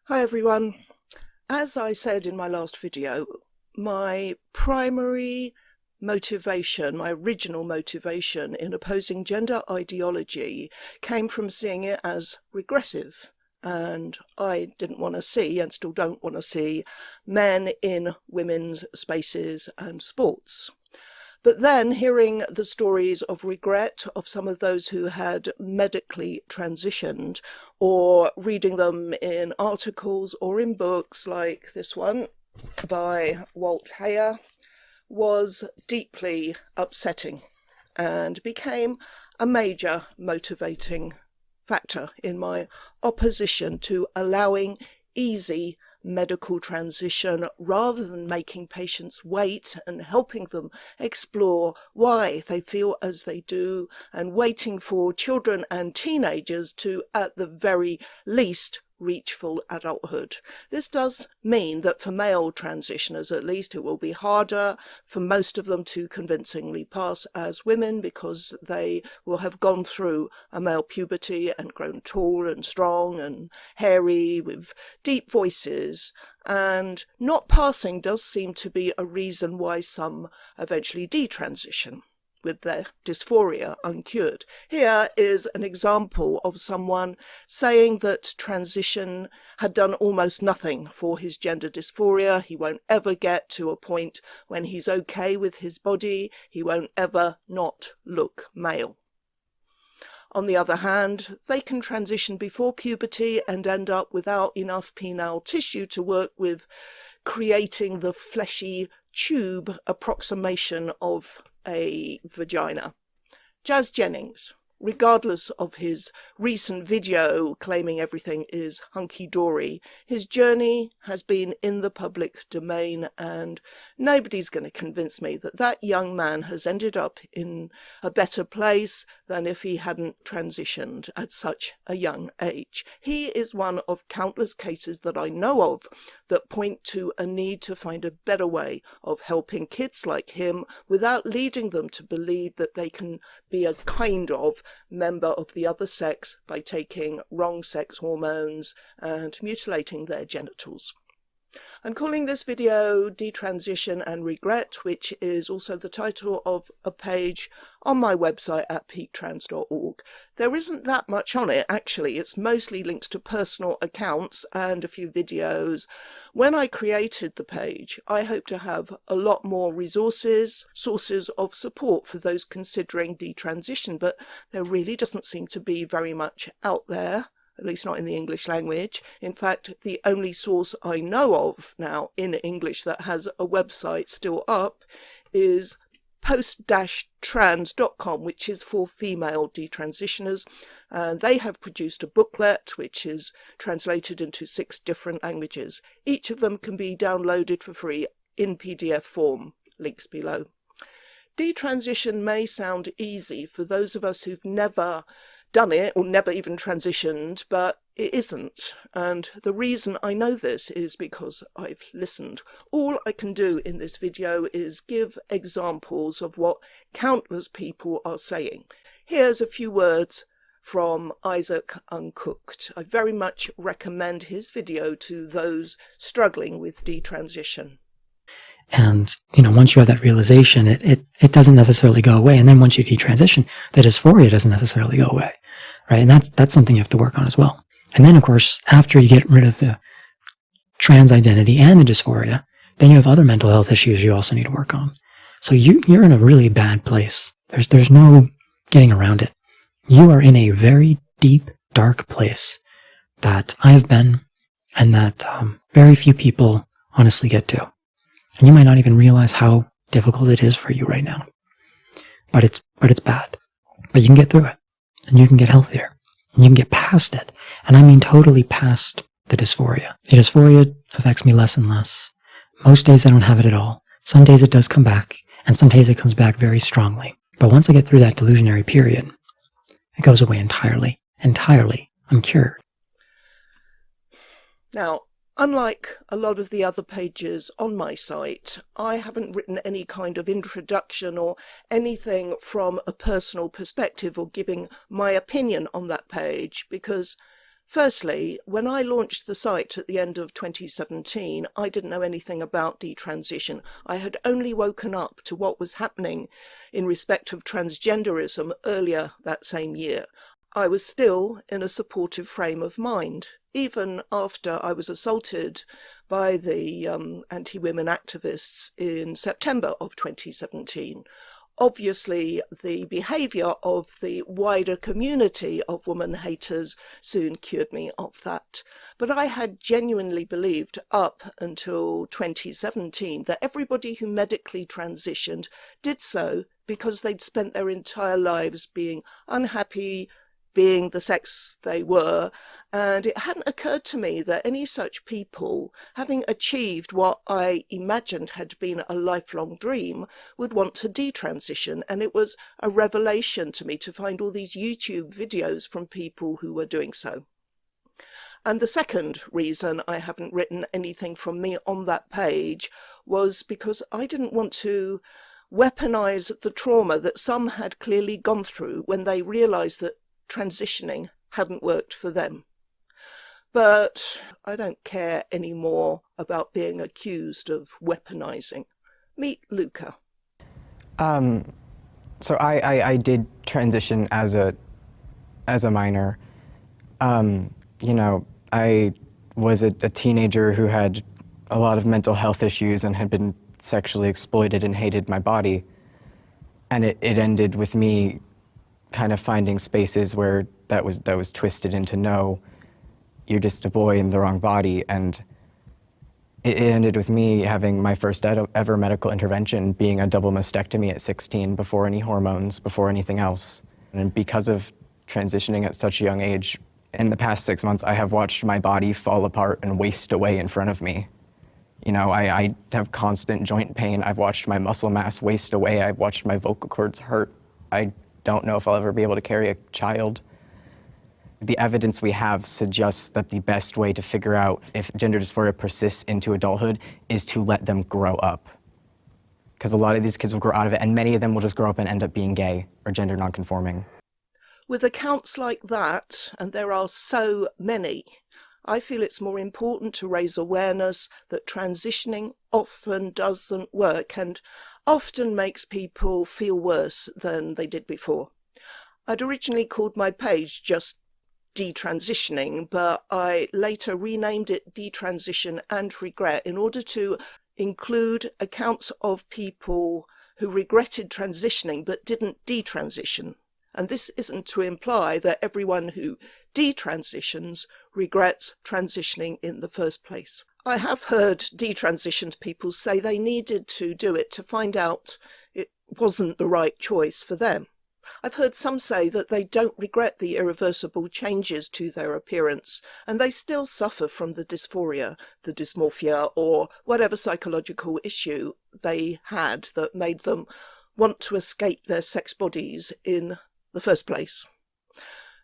Hi everyone. As I said in my last video, my primary motivation, my original motivation in opposing gender ideology came from seeing it as regressive. And I didn't want to see, and still don't want to see, men in women's spaces and sports. But then hearing the stories of regret of some of those who had medically transitioned, or reading them in articles or in books like this one by Walt Heyer, was deeply upsetting and became a major motivating factor in my opposition to allowing easy medical transition rather than making patients wait and helping them explore why they feel as they do, and waiting for children and teenagers to, at the very least, reach full adulthood. This does mean that for male transitioners, at least, it will be harder for most of them to convincingly pass as women, because they will have gone through a male puberty and grown tall and strong and hairy with deep voices. And not passing does seem to be a reason why some eventually detransition with their dysphoria uncured. Here is an example of someone saying that transition had done almost nothing for his gender dysphoria. He won't ever get to a point when he's okay with his body. He won't ever not look male. On the other hand, they can transition before puberty and end up without enough penile tissue to work with creating the fleshy tube approximation of a vagina. Jazz Jennings, regardless of his recent video claiming everything is hunky-dory, his journey has been in the public domain, and nobody's going to convince me that that young man has ended up in a better place than if he hadn't transitioned at such a young age. He is one of countless cases that I know of that point to a need to find a better way of helping kids like him without leading them to believe that they can be a kind of member of the other sex by taking wrong sex hormones and mutilating their genitals. I'm calling this video Detransition and Regret, which is also the title of a page on my website at peaktrans.org. There isn't that much on it, actually. It's mostly links to personal accounts and a few videos. When I created the page, I hope to have a lot more resources, sources of support for those considering detransition, but there really doesn't seem to be very much out there, at least not in the English language. In fact, the only source I know of now in English that has a website still up is post-trans.com, which is for female detransitioners. They have produced a booklet which is translated into 6 different languages. Each of them can be downloaded for free in PDF form. Links below. Detransition may sound easy for those of us who've never done it or never even transitioned, but it isn't. And the reason I know this is because I've listened. All I can do in this video is give examples of what countless people are saying. Here's a few words from Isaac Uncooked. I very much recommend his video to those struggling with detransition. And, once you have that realization, it doesn't necessarily go away. And then once you detransition, the dysphoria doesn't necessarily go away, right? And that's something you have to work on as well. And then, of course, after you get rid of the trans identity and the dysphoria, then you have other mental health issues you also need to work on. So you're in a really bad place. There's no getting around it. You are in a very deep, dark place that I have been, and that very few people honestly get to. And you might not even realize how difficult it is for you right now. But it's bad. But you can get through it. And you can get healthier. And you can get past it. And I mean totally past the dysphoria. The dysphoria affects me less and less. Most days I don't have it at all. Some days it does come back. And some days it comes back very strongly. But once I get through that delusionary period, it goes away entirely. Entirely. I'm cured. Now, unlike a lot of the other pages on my site, I haven't written any kind of introduction or anything from a personal perspective or giving my opinion on that page, because Firstly, when I launched the site at the end of 2017, I didn't know anything about detransition. I had only woken up to what was happening in respect of transgenderism earlier that same year. I was still in a supportive frame of mind, even after I was assaulted by the anti-women activists in September of 2017. Obviously, the behaviour of the wider community of woman haters soon cured me of that. But I had genuinely believed up until 2017 that everybody who medically transitioned did so because they'd spent their entire lives being unhappy, being the sex they were, and it hadn't occurred to me that any such people, having achieved what I imagined had been a lifelong dream, would want to detransition. And it was a revelation to me to find all these YouTube videos from people who were doing so. And the second reason I haven't written anything from me on that page was because I didn't want to weaponize the trauma that some had clearly gone through when they realized that transitioning hadn't worked for them. But I don't care anymore about being accused of weaponizing. Meet Luca. So I did transition as a minor. You know, I was a teenager who had a lot of mental health issues and had been sexually exploited and hated my body. And it ended with me kind of finding spaces where that was twisted into, no, you're just a boy in the wrong body. And it ended with me having my first ever medical intervention being a double mastectomy at 16, before any hormones, before anything else. And because of transitioning at such a young age, in the past 6 months, I have watched my body fall apart and waste away in front of me. You know, I have constant joint pain. I've watched my muscle mass waste away. I've watched my vocal cords hurt. I don't know if I'll ever be able to carry a child. The evidence we have suggests that the best way to figure out if gender dysphoria persists into adulthood is to let them grow up. Because a lot of these kids will grow out of it, and many of them will just grow up and end up being gay or gender nonconforming. With accounts like that, and there are so many, I feel it's more important to raise awareness that transitioning often doesn't work and often makes people feel worse than they did before. I'd originally called my page just Detransitioning, but I later renamed it Detransition and Regret in order to include accounts of people who regretted transitioning but didn't detransition. And this isn't to imply that everyone who detransitions regrets transitioning in the first place. I have heard detransitioned people say they needed to do it to find out it wasn't the right choice for them. I've heard some say that they don't regret the irreversible changes to their appearance, and they still suffer from the dysphoria, the dysmorphia, or whatever psychological issue they had that made them want to escape their sex bodies in the first place.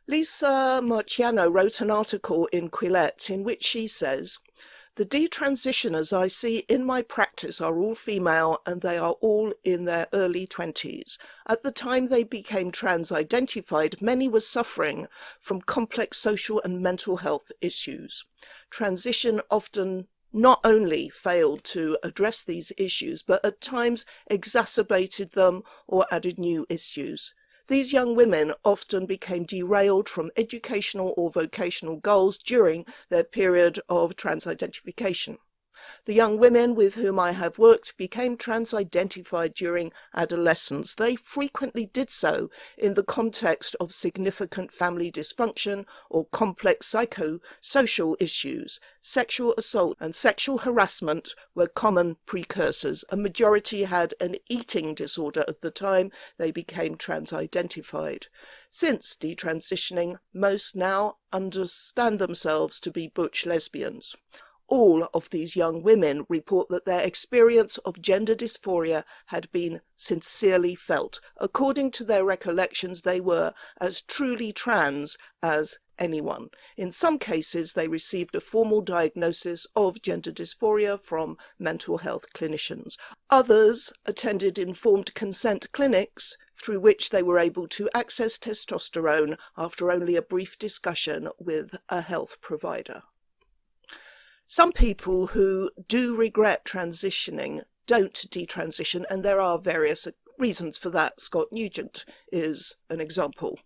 Lisa Marciano wrote an article in Quillette in which she says, "The detransitioners I see in my practice are all female and they are all in their early 20s. At the time they became trans-identified, many were suffering from complex social and mental health issues. Transition often not only failed to address these issues, but at times exacerbated them or added new issues. These young women often became derailed from educational or vocational goals during their period of trans-identification. The young women with whom I have worked became trans-identified during adolescence. They frequently did so in the context of significant family dysfunction or complex psychosocial issues. Sexual assault and sexual harassment were common precursors. A majority had an eating disorder at the time they became trans-identified. Since detransitioning, most now understand themselves to be butch lesbians. All of these young women report that their experience of gender dysphoria had been sincerely felt. According to their recollections, they were as truly trans as anyone. In some cases, they received a formal diagnosis of gender dysphoria from mental health clinicians. Others attended informed consent clinics through which they were able to access testosterone after only a brief discussion with a health provider. Some people who do regret transitioning don't detransition, and there are various reasons for that. Scott Nugent is an example.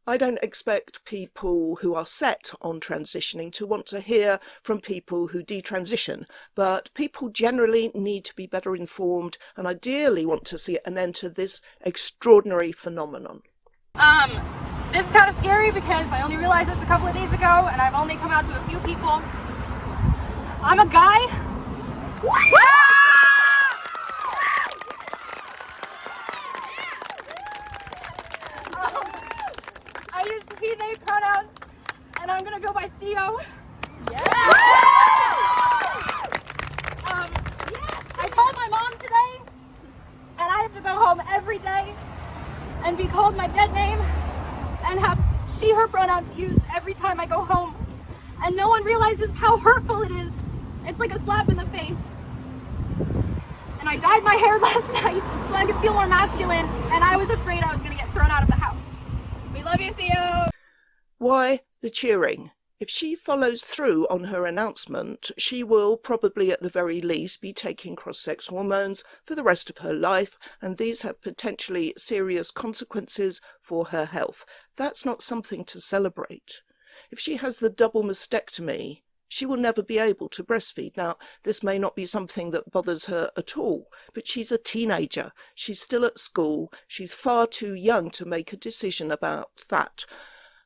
I don't expect people who are set on transitioning to want to hear from people who detransition, but people generally need to be better informed and ideally want to see an end to this extraordinary phenomenon. This is kind of scary because I only realized this a couple of days ago and I've only come out to a few people. I'm a guy. I use he, they pronouns, and I'm gonna go by Theo. Yeah. I told my mom today, and I have to go home every day and be called my dead name and have she, her pronouns used every time I go home. And no one realizes how hurtful it is. It's like a slap in the face. And I dyed my hair last night so I could feel more masculine, and I was afraid I was gonna get thrown out of the house. We love you, Theo. Why the cheering? If she follows through on her announcement, she will probably at the very least be taking cross-sex hormones for the rest of her life, and these have potentially serious consequences for her health. That's not something to celebrate. If she has the double mastectomy, she will never be able to breastfeed. Now, this may not be something that bothers her at all, but she's a teenager. She's still at school. She's far too young to make a decision about that.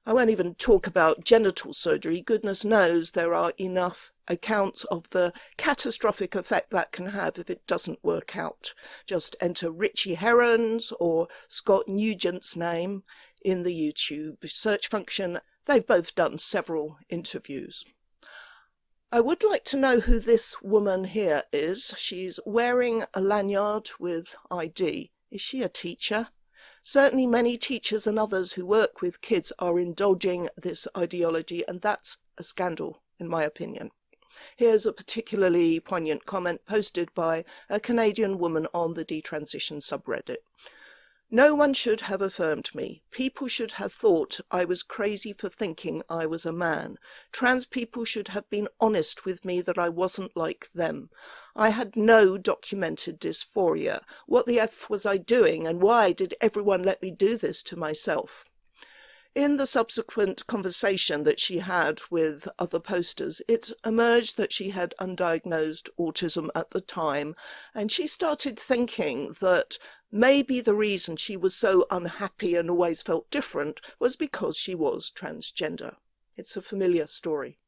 I won't even talk about genital surgery. Goodness knows there are enough accounts of the catastrophic effect that can have if it doesn't work out. Just enter Richie Herons or Scott Nugent's name in the YouTube search function. They've both done several interviews. I would like to know who this woman here is. She's wearing a lanyard with ID. Is she a teacher? Certainly many teachers and others who work with kids are indulging this ideology, and that's a scandal, in my opinion. Here's a particularly poignant comment posted by a Canadian woman on the detransition subreddit. No one should have affirmed me. People should have thought I was crazy for thinking I was a man. Trans people should have been honest with me that I wasn't like them. I had no documented dysphoria. What the F was I doing, and why did everyone let me do this to myself? In the subsequent conversation that she had with other posters, it emerged that she had undiagnosed autism at the time, and she started thinking that maybe the reason she was so unhappy and always felt different was because she was transgender. It's a familiar story.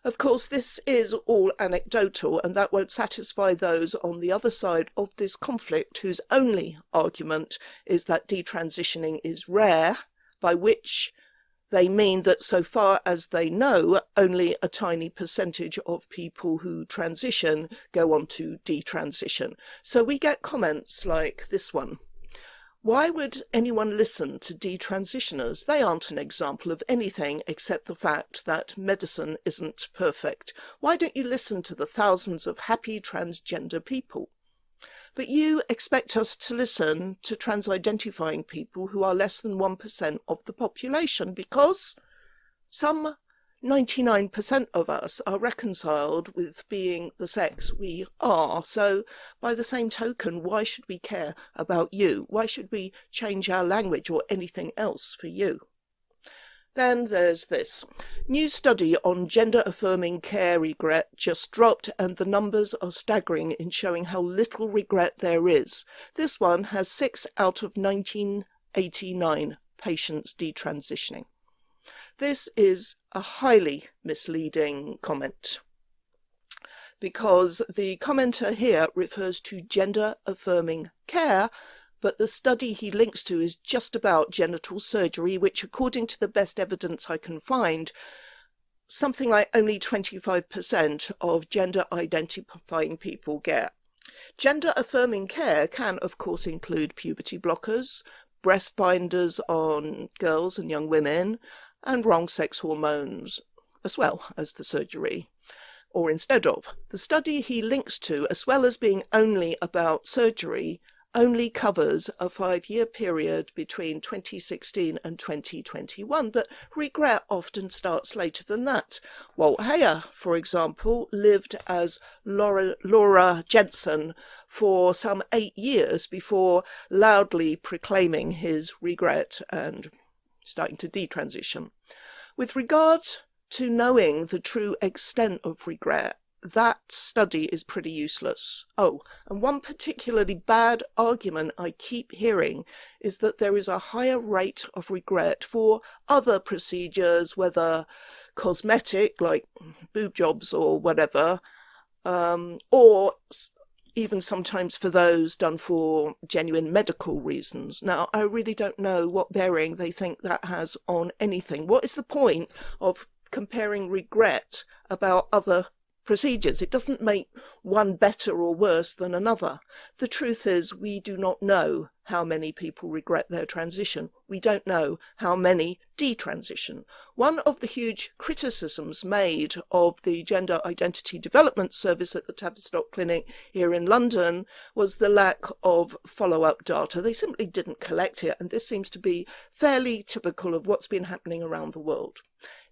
Of course, this is all anecdotal, and that won't satisfy those on the other side of this conflict whose only argument is that detransitioning is rare, by which they mean that so far as they know, only a tiny percentage of people who transition go on to detransition. So we get comments like this one. Why would anyone listen to detransitioners? They aren't an example of anything except the fact that medicine isn't perfect. Why don't you listen to the thousands of happy transgender people? But you expect us to listen to trans-identifying people who are less than 1% of the population because some 99% of us are reconciled with being the sex we are. So by the same token, why should we care about you? Why should we change our language or anything else for you? Then there's this. New study on gender-affirming care regret just dropped, and the numbers are staggering in showing how little regret there is. This one has 6 out of 1989 patients detransitioning. This is a highly misleading comment, because the commenter here refers to gender-affirming care, but the study he links to is just about genital surgery, which, according to the best evidence I can find, something like only 25% of gender-identifying people get. Gender-affirming care can, of course, include puberty blockers, breast binders on girls and young women, and wrong sex hormones, as well as the surgery, or instead of. The study he links to, as well as being only about surgery, only covers a 5-year period between 2016 and 2021, but regret often starts later than that. Walt Heyer, for example, lived as Laura Jensen for some 8 years before loudly proclaiming his regret and starting to detransition. With regard to knowing the true extent of regret, that study is pretty useless. Oh, and one particularly bad argument I keep hearing is that there is a higher rate of regret for other procedures, whether cosmetic, like boob jobs or whatever, or even sometimes for those done for genuine medical reasons. Now, I really don't know what bearing they think that has on anything. What is the point of comparing regret about other procedures? It doesn't make one better or worse than another. The truth is, we do not know how many people regret their transition. We don't know how many detransition. One of the huge criticisms made of the Gender Identity Development Service at the Tavistock Clinic here in London was the lack of follow-up data. They simply didn't collect it, and this seems to be fairly typical of what's been happening around the world.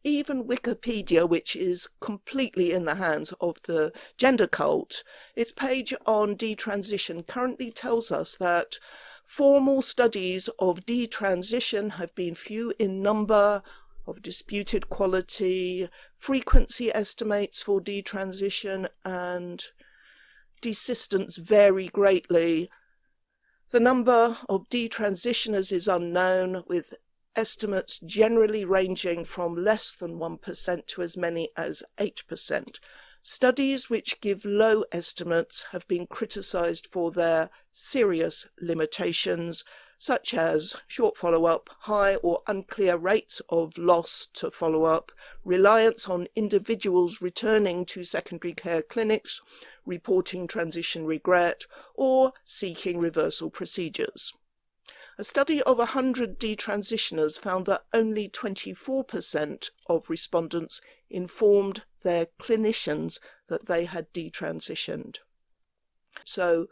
Even Wikipedia, which is completely in the hands of the gender cult, its page on detransition currently tells us that formal studies of detransition have been few in number, of disputed quality, frequency estimates for detransition and desistance vary greatly. The number of detransitioners is unknown, with estimates generally ranging from less than 1% to as many as 8%. Studies which give low estimates have been criticised for their serious limitations, such as short follow-up, high or unclear rates of loss to follow-up, reliance on individuals returning to secondary care clinics, reporting transition regret, or seeking reversal procedures. A study of 100 detransitioners found that only 24% of respondents informed their clinicians that they had detransitioned. So,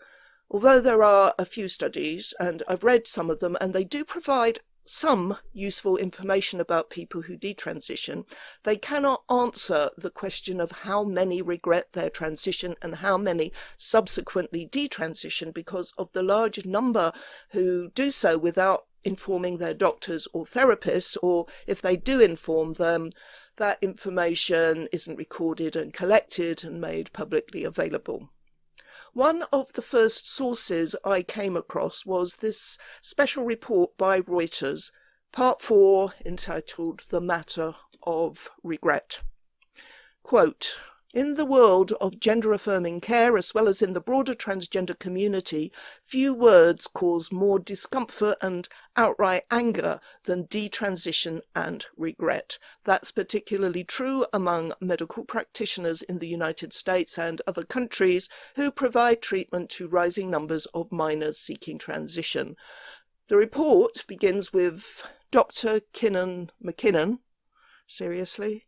although there are a few studies, and I've read some of them, and they do provide some useful information about people who detransition, they cannot answer the question of how many regret their transition and how many subsequently detransition, because of the large number who do so without informing their doctors or therapists, or if they do inform them, that information isn't recorded and collected and made publicly available. One of the first sources I came across was this special report by Reuters, Part 4, entitled The Matter of Regret. Quote, "In the world of gender-affirming care, as well as in the broader transgender community, few words cause more discomfort and outright anger than detransition and regret. That's particularly true among medical practitioners in the United States and other countries who provide treatment to rising numbers of minors seeking transition." The report begins with Dr. Kinnan McKinnon, seriously,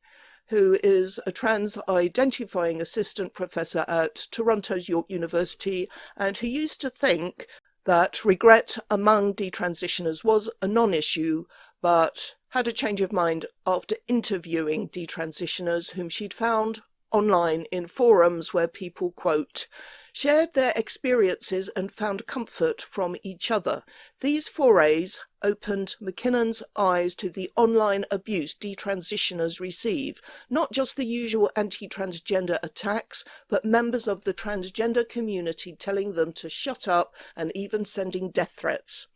who is a trans-identifying assistant professor at Toronto's York University, and who used to think that regret among detransitioners was a non-issue, but had a change of mind after interviewing detransitioners whom she'd found online in forums where people, quote, shared their experiences and found comfort from each other. These forays opened McKinnon's eyes to the online abuse detransitioners receive, not just the usual anti-transgender attacks, but members of the transgender community telling them to shut up and even sending death threats.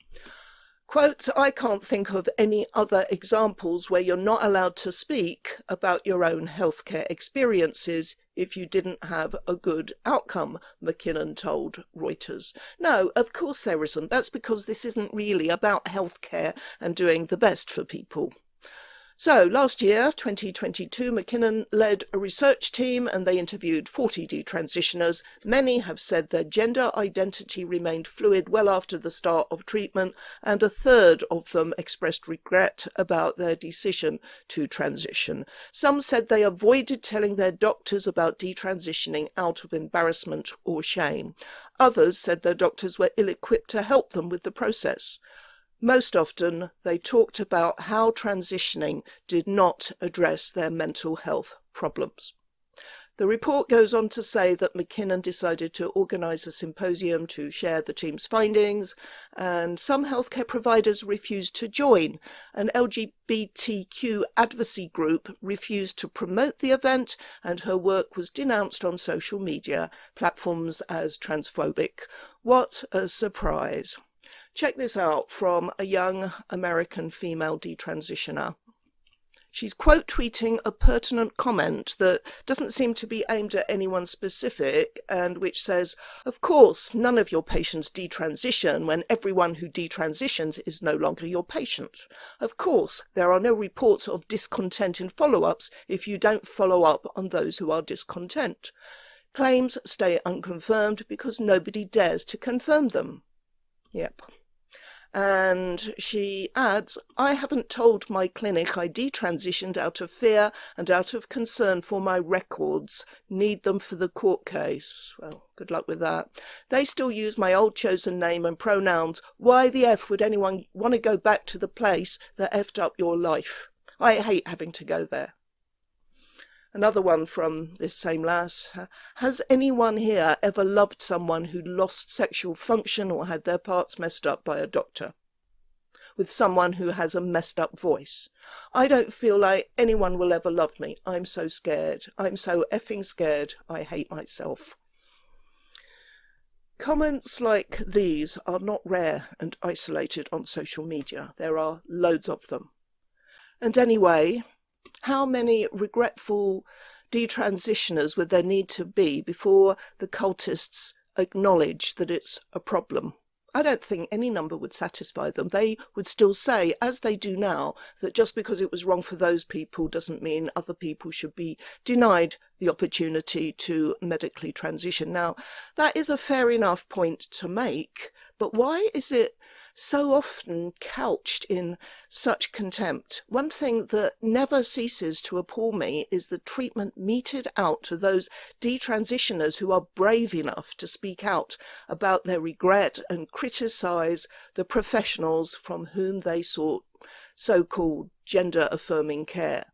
Quote, "I can't think of any other examples where you're not allowed to speak about your own healthcare experiences if you didn't have a good outcome," McKinnon told Reuters. No, of course there isn't. That's because this isn't really about healthcare and doing the best for people. So last year, 2022, McKinnon led a research team and they interviewed 40 detransitioners. Many have said their gender identity remained fluid well after the start of treatment, and a third of them expressed regret about their decision to transition. Some said they avoided telling their doctors about detransitioning out of embarrassment or shame. Others said their doctors were ill-equipped to help them with the process. Most often, they talked about how transitioning did not address their mental health problems. The report goes on to say that McKinnon decided to organise a symposium to share the team's findings, and some healthcare providers refused to join. An LGBTQ advocacy group refused to promote the event, and her work was denounced on social media platforms as transphobic. What a surprise. Check this out from a young American female detransitioner. She's quote tweeting a pertinent comment that doesn't seem to be aimed at anyone specific, and which says, "Of course, none of your patients detransition when everyone who detransitions is no longer your patient. Of course, there are no reports of discontent in follow-ups if you don't follow up on those who are discontent. Claims stay unconfirmed because nobody dares to confirm them." Yep. And she adds, "I haven't told my clinic I detransitioned out of fear and out of concern for my records. Need them for the court case." Well, good luck with that. "They still use my old chosen name and pronouns. Why the F would anyone want to go back to the place that effed up your life? I hate having to go there." Another one from this same lass. "Has anyone here ever loved someone who lost sexual function or had their parts messed up by a doctor? With someone who has a messed up voice? I don't feel like anyone will ever love me. I'm so scared. I'm so effing scared. I hate myself." Comments like these are not rare and isolated on social media. There are loads of them. And anyway, how many regretful detransitioners would there need to be before the cultists acknowledge that it's a problem? I don't think any number would satisfy them. They would still say, as they do now, that just because it was wrong for those people doesn't mean other people should be denied the opportunity to medically transition. Now, that is a fair enough point to make, but why is it so often couched in such contempt? One thing that never ceases to appall me is the treatment meted out to those detransitioners who are brave enough to speak out about their regret and criticise the professionals from whom they sought so-called gender-affirming care.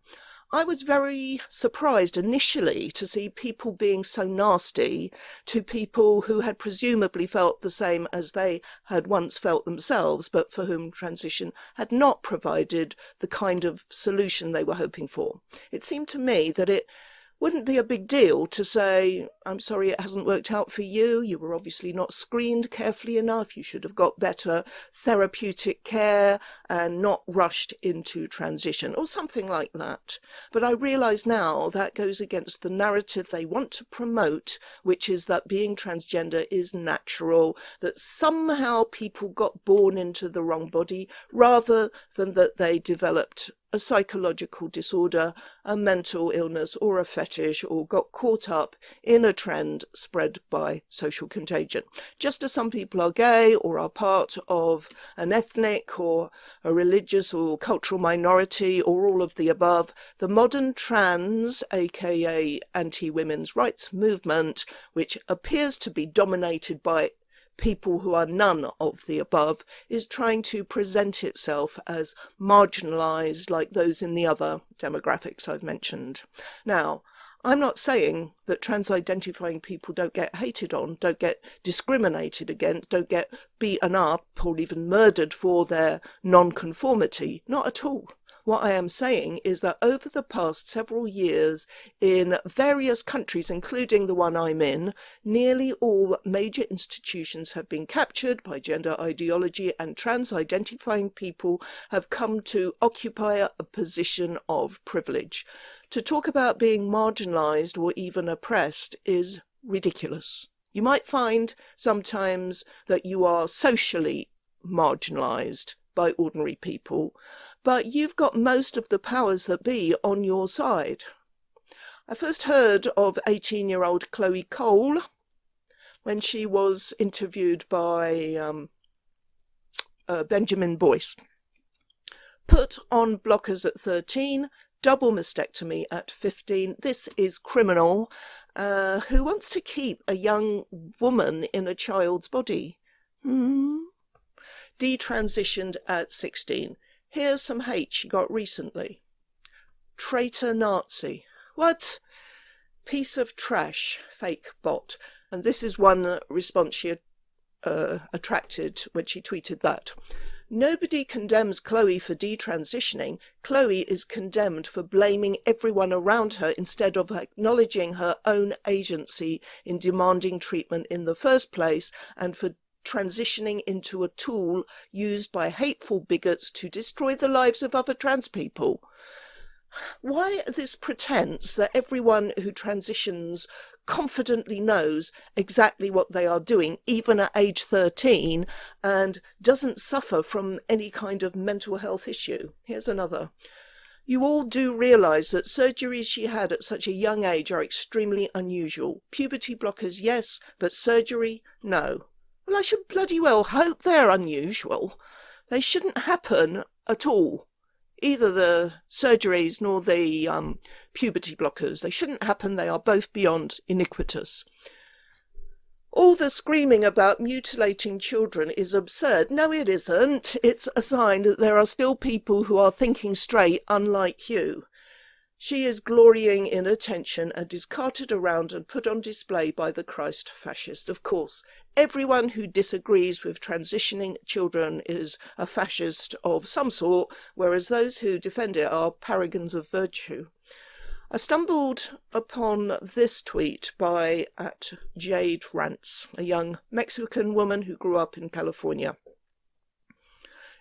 I was very surprised initially to see people being so nasty to people who had presumably felt the same as they had once felt themselves, but for whom transition had not provided the kind of solution they were hoping for. It seemed to me that it wouldn't be a big deal to say, "I'm sorry it hasn't worked out for you. You were obviously not screened carefully enough. You should have got better therapeutic care and not rushed into transition," or something like that. But I realise now that goes against the narrative they want to promote, which is that being transgender is natural, that somehow people got born into the wrong body, rather than that they developed a psychological disorder, a mental illness, or a fetish, or got caught up in a trend spread by social contagion. Just as some people are gay or are part of an ethnic or a religious or cultural minority or all of the above, the modern trans, aka anti-women's rights movement, which appears to be dominated by people who are none of the above, is trying to present itself as marginalised like those in the other demographics I've mentioned. Now, I'm not saying that trans-identifying people don't get hated on, don't get discriminated against, don't get beaten up or even murdered for their non-conformity. Not at all. What I am saying is that over the past several years in various countries, including the one I'm in, nearly all major institutions have been captured by gender ideology, and trans-identifying people have come to occupy a position of privilege. To talk about being marginalised or even oppressed is ridiculous. You might find sometimes that you are socially marginalised, by ordinary people, but you've got most of the powers that be on your side. I first heard of 18-year-old Chloe Cole when she was interviewed by Benjamin Boyce. Put on blockers at 13, double mastectomy at 15. This is criminal. Who wants to keep a young woman in a child's body? Detransitioned at 16. Here's some hate she got recently. Traitor Nazi. What? Piece of trash. Fake bot. And this is one response she attracted when she tweeted that. Nobody condemns Chloe for detransitioning. Chloe is condemned for blaming everyone around her instead of acknowledging her own agency in demanding treatment in the first place, and for transitioning into a tool used by hateful bigots to destroy the lives of other trans people. Why this pretense that everyone who transitions confidently knows exactly what they are doing, even at age 13, and doesn't suffer from any kind of mental health issue? Here's another. You all do realise that surgeries she had at such a young age are extremely unusual. Puberty blockers, yes, but surgery, no. Well, I should bloody well hope they're unusual. They shouldn't happen at all. Either the surgeries nor the puberty blockers. They shouldn't happen. They are both beyond iniquitous. All the screaming about mutilating children is absurd. No, it isn't. It's a sign that there are still people who are thinking straight, unlike you. She is glorying in attention and is carted around and put on display by the Christ fascist. Of course, everyone who disagrees with transitioning children is a fascist of some sort, whereas those who defend it are paragons of virtue. I stumbled upon this tweet by @Jade Rants, a young Mexican woman who grew up in California.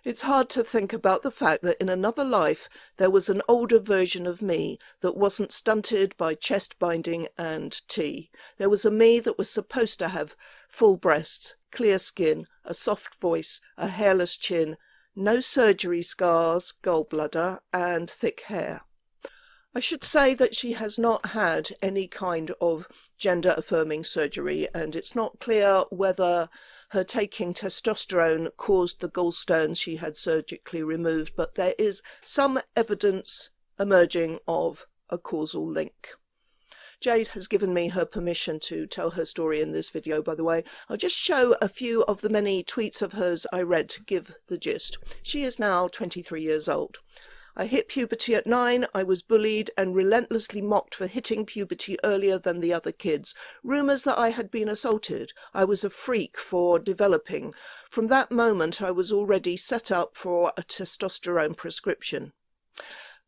It's hard to think about the fact that in another life there was an older version of me that wasn't stunted by chest binding and tea. There was a me that was supposed to have full breasts, clear skin, a soft voice, a hairless chin, no surgery scars, gallbladder, and thick hair. I should say that she has not had any kind of gender-affirming surgery, and it's not clear whether her taking testosterone caused the gallstones she had surgically removed, but there is some evidence emerging of a causal link. Jade has given me her permission to tell her story in this video, by the way. I'll just show a few of the many tweets of hers I read to give the gist. She is now 23 years old. I hit puberty at 9. I was bullied and relentlessly mocked for hitting puberty earlier than the other kids. Rumours that I had been assaulted. I was a freak for developing. From that moment, I was already set up for a testosterone prescription.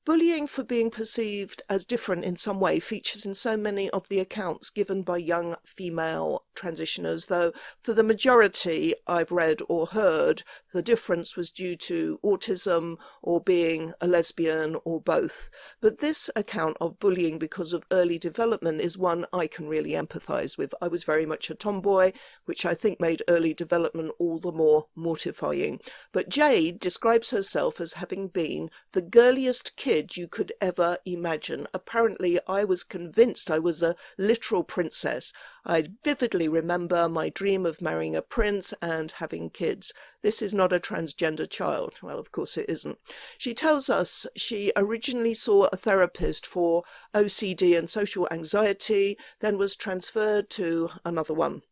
Bullying for being perceived as different in some way features in so many of the accounts given by young female transitioners, though for the majority I've read or heard, the difference was due to autism or being a lesbian or both. But this account of bullying because of early development is one I can really empathise with. I was very much a tomboy, which I think made early development all the more mortifying. But Jade describes herself as having been the girliest kid you could ever imagine. Apparently, I was convinced I was a literal princess. I vividly remember my dream of marrying a prince and having kids. This is not a transgender child. Well, of course it isn't. She tells us she originally saw a therapist for OCD and social anxiety, then was transferred to another one.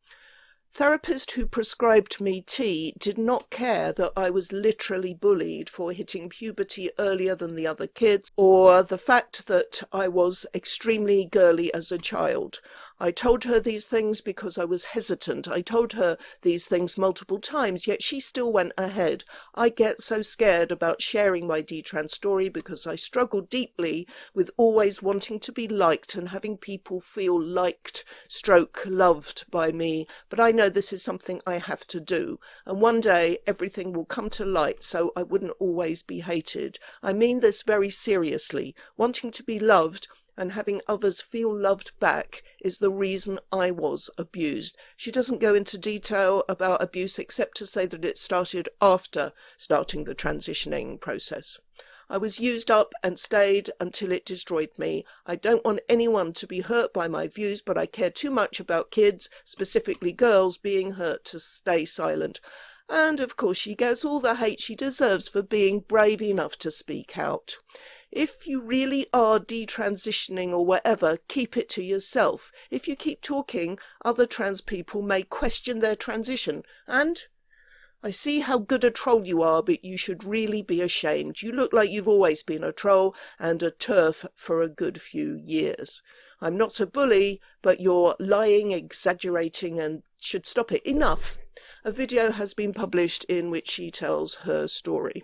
Therapist who prescribed me tea did not care that I was literally bullied for hitting puberty earlier than the other kids, or the fact that I was extremely girly as a child. I told her these things because I was hesitant. I told her these things multiple times, yet she still went ahead. I get so scared about sharing my detrans story because I struggle deeply with always wanting to be liked and having people feel liked, loved by me. But I know this is something I have to do, and one day everything will come to light so I wouldn't always be hated. I mean this very seriously. Wanting to be loved and having others feel loved back is the reason I was abused. She doesn't go into detail about abuse except to say that it started after starting the transitioning process. I was used up and stayed until it destroyed me. I don't want anyone to be hurt by my views, but I care too much about kids, specifically girls, being hurt to stay silent. And of course she gets all the hate she deserves for being brave enough to speak out. If you really are detransitioning or whatever, keep it to yourself. If you keep talking, other trans people may question their transition. And I see how good a troll you are, but you should really be ashamed. You look like you've always been a troll and a TERF for a good few years. I'm not a bully, but you're lying, exaggerating, and should stop it. Enough. A video has been published in which she tells her story.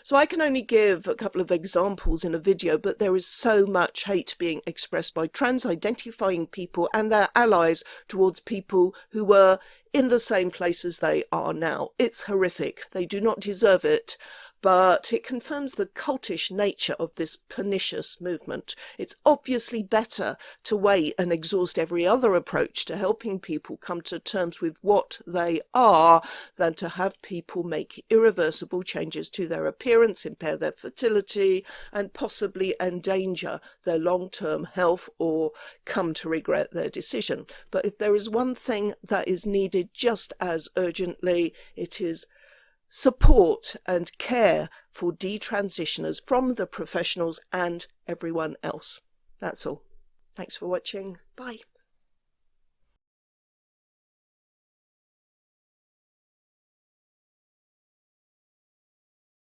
So I can only give a couple of examples in a video, but there is so much hate being expressed by trans-identifying people and their allies towards people who were in the same place as they are now. It's horrific. They do not deserve it. But it confirms the cultish nature of this pernicious movement. It's obviously better to wait and exhaust every other approach to helping people come to terms with what they are than to have people make irreversible changes to their appearance, impair their fertility, and possibly endanger their long-term health or come to regret their decision. But if there is one thing that is needed just as urgently, it is support and care for detransitioners from the professionals and everyone else. That's all. Thanks for watching. Bye.